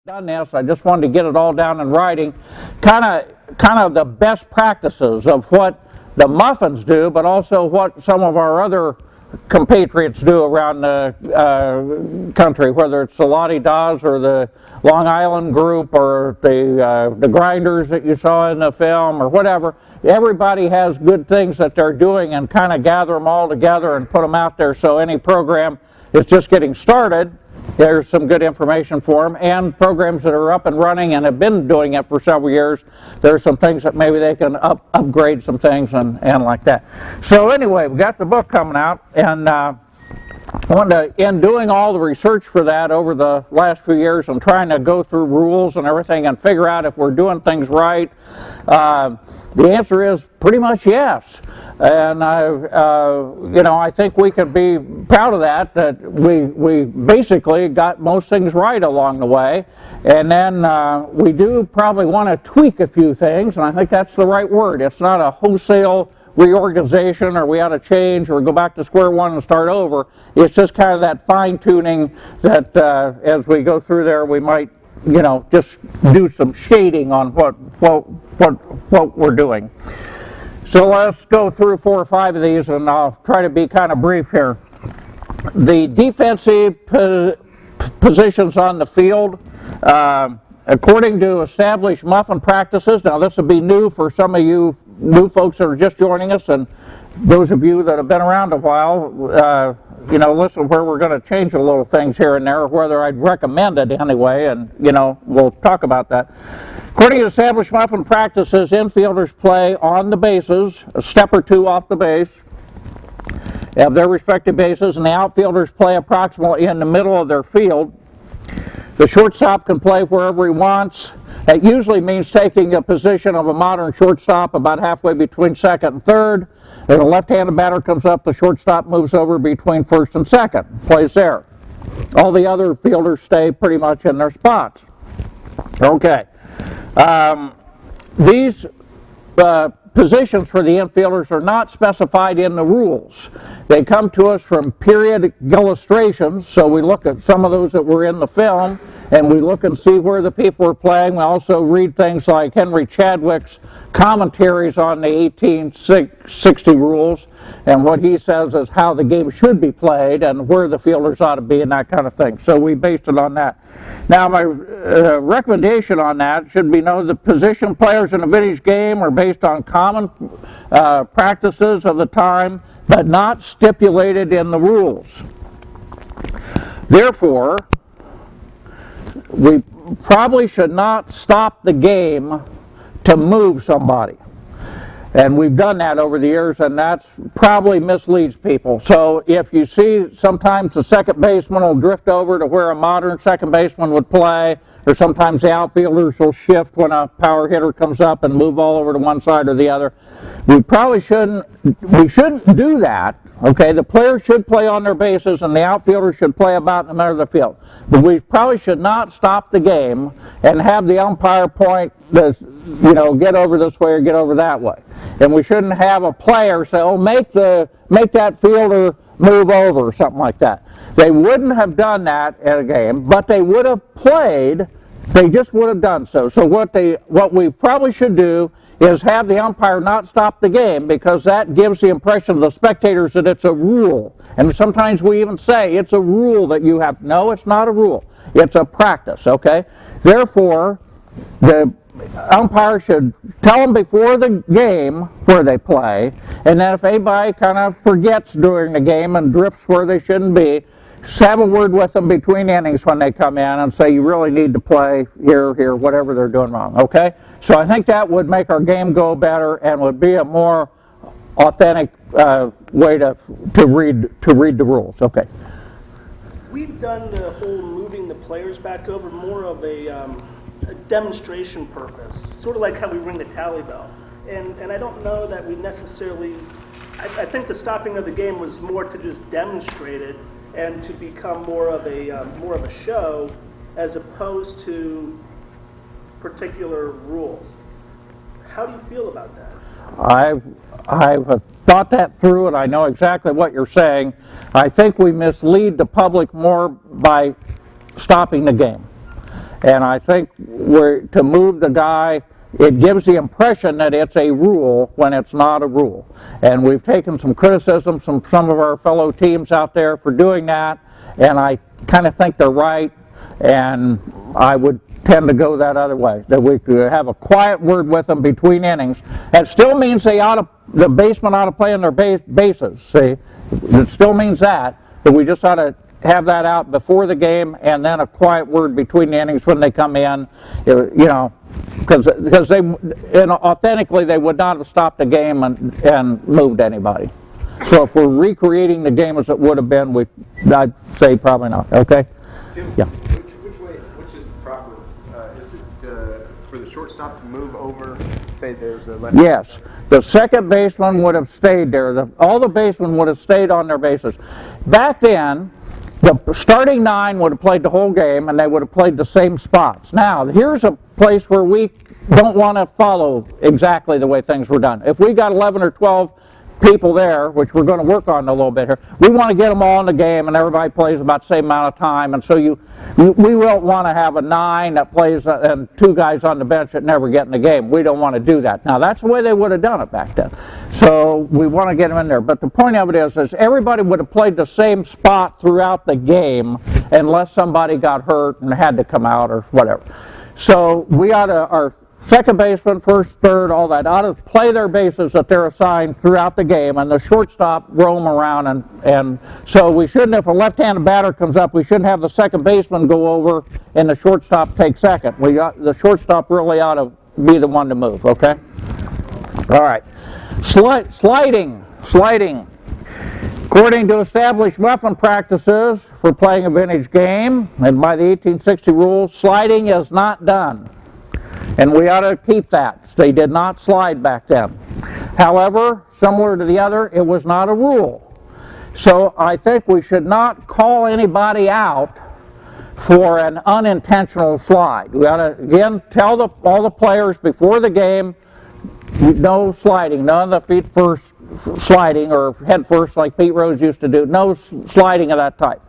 done this. I just wanted to get it all down in writing, kind of the best practices of what the Muffins do, but also what some of our other compatriots do around the country, whether it's the Lottie Daws or the Long Island group or the Grinders that you saw in the film or whatever. Everybody has good things that they're doing, and kind of gather them all together and put them out there, so any program that's just getting started, there's some good information for them, and programs that are up and running and have been doing it for several years, there's some things that maybe they can upgrade some things and like that. So anyway, we got the book coming out, and in doing all the research for that over the last few years and trying to go through rules and everything and figure out if we're doing things right, the answer is pretty much yes. And I think we can be proud of that we basically got most things right along the way. And then we do probably want to tweak a few things, and I think that's the right word. It's not a wholesale reorganization, or we ought to change or go back to square one and start over. It's just kind of that fine-tuning that as we go through there, we might just do some shading on what we're doing. So let's go through 4 or 5 of these, and I'll try to be kind of brief here. The defensive positions on the field, according to established muffin practices. Now this will be new for some of you new folks that are just joining us, and those of you that have been around a while, listen where we're going to change a little things here and there, or whether I'd recommend it anyway, and we'll talk about that. According to established muffin practices, infielders play on the bases, a step or two off the base, have their respective bases, and the outfielders play approximately in the middle of their field. The shortstop can play wherever he wants. That usually means taking a position of a modern shortstop about halfway between second and third. If a left-handed batter comes up, the shortstop moves over between first and second, plays there. All the other fielders stay pretty much in their spots. Okay. These positions for the infielders are not specified in the rules. They come to us from periodic illustrations, so we look at some of those that were in the film, and we look and see where the people are playing. We also read things like Henry Chadwick's commentaries on the 1860 rules, and what he says is how the game should be played and where the fielders ought to be and that kind of thing. So we based it on that. Now my recommendation on that should be the position players in a vintage game are based on common practices of the time, but not stipulated in the rules. Therefore, we probably should not stop the game to move somebody. And we've done that over the years, and that probably misleads people. So if you see sometimes the second baseman will drift over to where a modern second baseman would play, or sometimes the outfielders will shift when a power hitter comes up and move all over to one side or the other. We shouldn't do that. Okay, the players should play on their bases, and the outfielders should play about in the middle of the field. But we probably should not stop the game and have the umpire point, get over this way or get over that way. And we shouldn't have a player say, oh, make that fielder move over, or something like that. They wouldn't have done that at a game, but they would have played. They just would have done so. So what we probably should do is have the umpire not stop the game, because that gives the impression to the spectators that it's a rule. And sometimes we even say it's a rule that you have. No, it's not a rule. It's a practice, okay? Therefore, the umpire should tell them before the game where they play, and then if anybody kind of forgets during the game and drifts where they shouldn't be, have a word with them between innings when they come in and say you really need to play here, whatever they're doing wrong, okay? So I think that would make our game go better and would be a more authentic way to read the rules, okay? We've done the whole moving the players back over more of a demonstration purpose, sort of like how we ring the tally bell. And I don't know that we necessarily, I think the stopping of the game was more to just demonstrate it and to become more of a show as opposed to particular rules. How do you feel about that? I've thought that through, and I know exactly what you're saying. I think we mislead the public more by stopping the game. And I think to move the guy, it gives the impression that it's a rule when it's not a rule. And we've taken some criticism from some of our fellow teams out there for doing that, and I kind of think they're right, and I would tend to go that other way, that we could have a quiet word with them between innings. That still means the baseman ought to play on their bases, see? It still means that, but we just ought to have that out before the game, and then a quiet word between the innings when they come in, you know, because authentically they would not have stopped the game and moved anybody. So if we're recreating the game as it would have been, I'd say probably not. Okay? Jim, Yeah. Which is the proper? Is it for the shortstop to move over? Say there's a left. Yes. The second baseman would have stayed there. All the basemen would have stayed on their bases. Back then, the starting 9 would have played the whole game, and they would have played the same spots. Now, here's a place where we don't want to follow exactly the way things were done. If we got 11 or 12 people there, which we're going to work on a little bit here, we want to get them all in the game, and everybody plays about the same amount of time. And so we won't want to have a 9 that plays and 2 guys on the bench that never get in the game. We don't want to do that. Now, that's the way they would have done it back then. So we want to get them in there. But the point of it is everybody would have played the same spot throughout the game unless somebody got hurt and had to come out or whatever. So we ought to, our second baseman, first, third, all that, ought to play their bases that they're assigned throughout the game, and the shortstop roam around. And so we shouldn't, if a left-handed batter comes up, we shouldn't have the second baseman go over and the shortstop take second. The shortstop really ought to be the one to move, okay? All right. Sliding. According to established muffin practices for playing a vintage game, and by the 1860 rules, sliding is not done. And we ought to keep that. They did not slide back then. However, similar to the other, it was not a rule. So I think we should not call anybody out for an unintentional slide. We ought to, again, tell all the players before the game, no sliding, none of the feet first sliding or head first like Pete Rose used to do, no sliding of that type.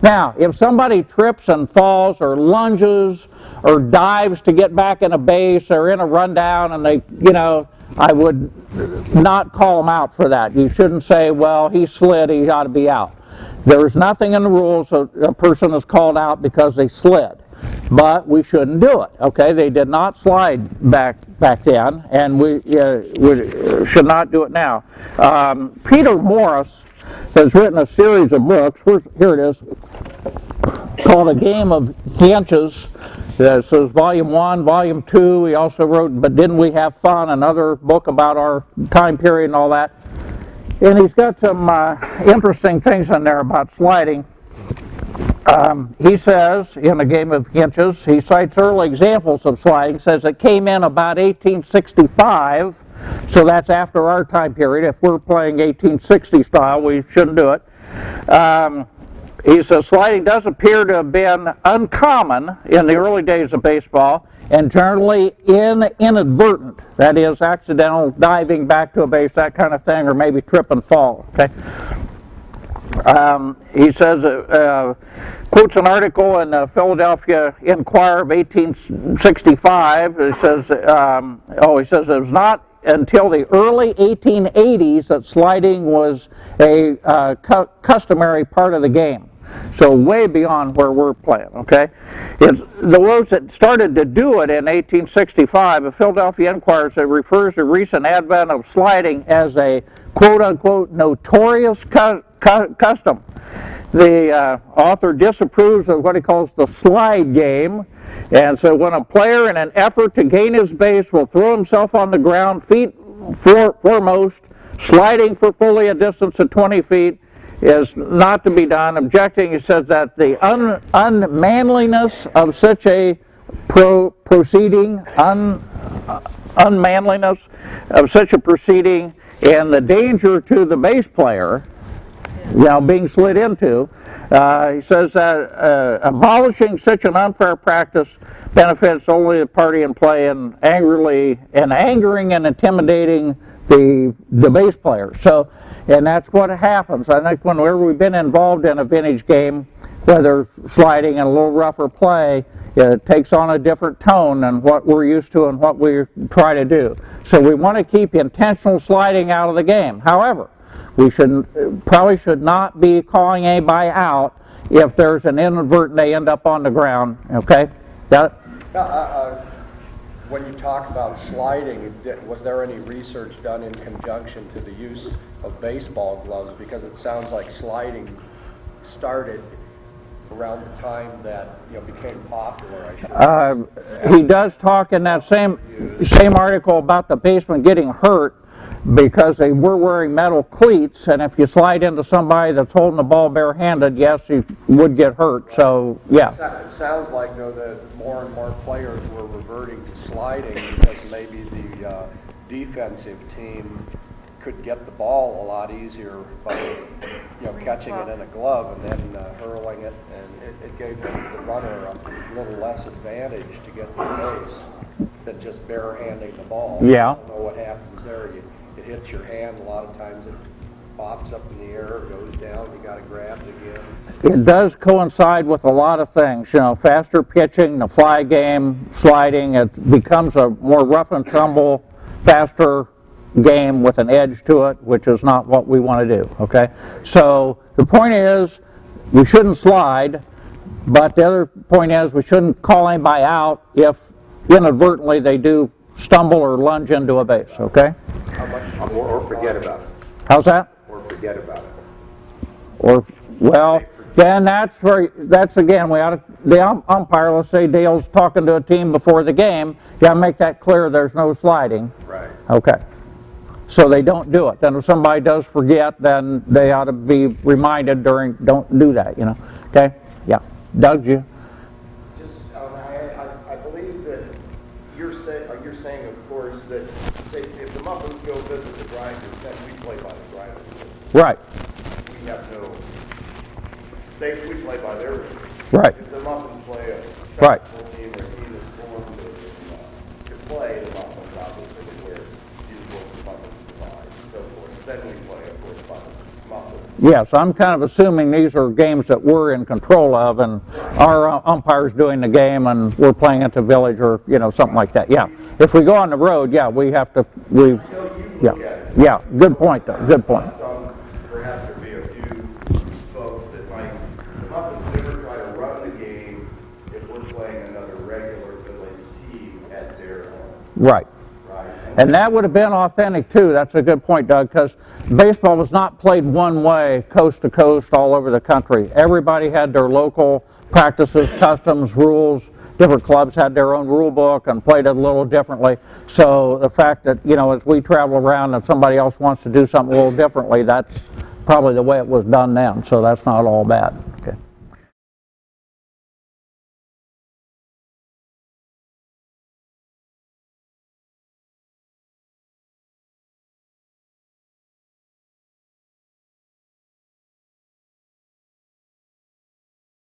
Now, if somebody trips and falls or lunges or dives to get back in a base or in a rundown and they, you know, I would not call them out for that. You shouldn't say, well, he slid, he ought to be out. There's nothing in the rules that a person is called out because they slid. But we shouldn't do it, okay? They did not slide back then, and we should not do it now. Peter Morris has written a series of books. Here it is, called A Game of Inches. It says Volume 1, Volume 2. He also wrote But Didn't We Have Fun, another book about our time period and all that. And he's got some interesting things in there about sliding. He says, in A Game of Inches, he cites early examples of sliding, says it came in about 1865, so that's after our time period. If we're playing 1860 style, we shouldn't do it. He says sliding does appear to have been uncommon in the early days of baseball and generally inadvertent, that is, accidental diving back to a base, that kind of thing, or maybe trip and fall. Okay. He says, quotes an article in the Philadelphia Inquirer of 1865. He says it was not until the early 1880s that sliding was a customary part of the game. So way beyond where we're playing, okay? The ones that started to do it in 1865, the Philadelphia Inquirer said refers to recent advent of sliding as a quote-unquote notorious custom. The author disapproves of what he calls the slide game, and so when a player in an effort to gain his base will throw himself on the ground feet foremost, sliding for fully a distance of 20 feet, is not to be done. Objecting, he says that the unmanliness of such a proceeding, unmanliness of such a proceeding, and the danger to the base player, you know, being slid into, he says that abolishing such an unfair practice benefits only the party in play and angering and intimidating the base player. So, and that's what happens. I think whenever we've been involved in a vintage game, whether sliding and a little rougher play, it takes on a different tone than what we're used to and what we try to do. So we want to keep intentional sliding out of the game. However, we probably should not be calling anybody out if there's an inadvertent they end up on the ground. Okay? Got it? When you talk about sliding, was there any research done in conjunction to the use of baseball gloves? Because it sounds like sliding started around the time that became popular. He does talk in that same article about the baseman getting hurt because they were wearing metal cleats, and if you slide into somebody that's holding the ball barehanded, yes, you would get hurt. So, yeah. It sounds like, though, that more and more players were reverting to sliding because maybe the defensive team could get the ball a lot easier by catching it in a glove and then hurling it, and it gave the runner a little less advantage to get the base than just barehanding the ball. Yeah. I don't know what happens there. It hits your hand. A lot of times it pops up in the air, goes down, you got to grab it again. It does coincide with a lot of things, faster pitching, the fly game, sliding. It becomes a more rough and tumble, faster game with an edge to it, which is not what we want to do, okay? So the point is, we shouldn't slide, but the other point is we shouldn't call anybody out if inadvertently they do stumble or lunge into a base, okay? Or forget about it. How's that? Or forget about it. Or, well, then that's again, the umpire, let's say Dale's talking to a team before the game, you got to make that clear there's no sliding. Right. Okay. So they don't do it. Then if somebody does forget, then they ought to be reminded don't do that, Okay? Yeah. Doug, you? Just, I believe that you're saying, of course, that say if the Muffins go visit the grinders, then we play by the grinders. Right. We have no. We play by their rules. Right. If the Muffins play a Right. team or a team that's formed to play the Muffins, obviously where you work the Muffins divide, and so forth. Then we play, of course, by the Muffins. Yes, I'm kind of assuming these are games that we're in control of, and our umpire's doing the game, and we're playing at the village or something like that. Yeah. If we go on the road, yeah, we have to. Yeah. Good point, though. Good point. Perhaps there'll be a few folks that might. The Muffins never try to run the game if we're playing another regular village team at their home. Right. And that would have been authentic too. That's a good point, Doug, because baseball was not played one way, coast to coast, all over the country. Everybody had their local practices, customs, rules. Different clubs had their own rule book and played it a little differently. So the fact that, as we travel around and somebody else wants to do something a little differently, that's probably the way it was done then. So that's not all bad.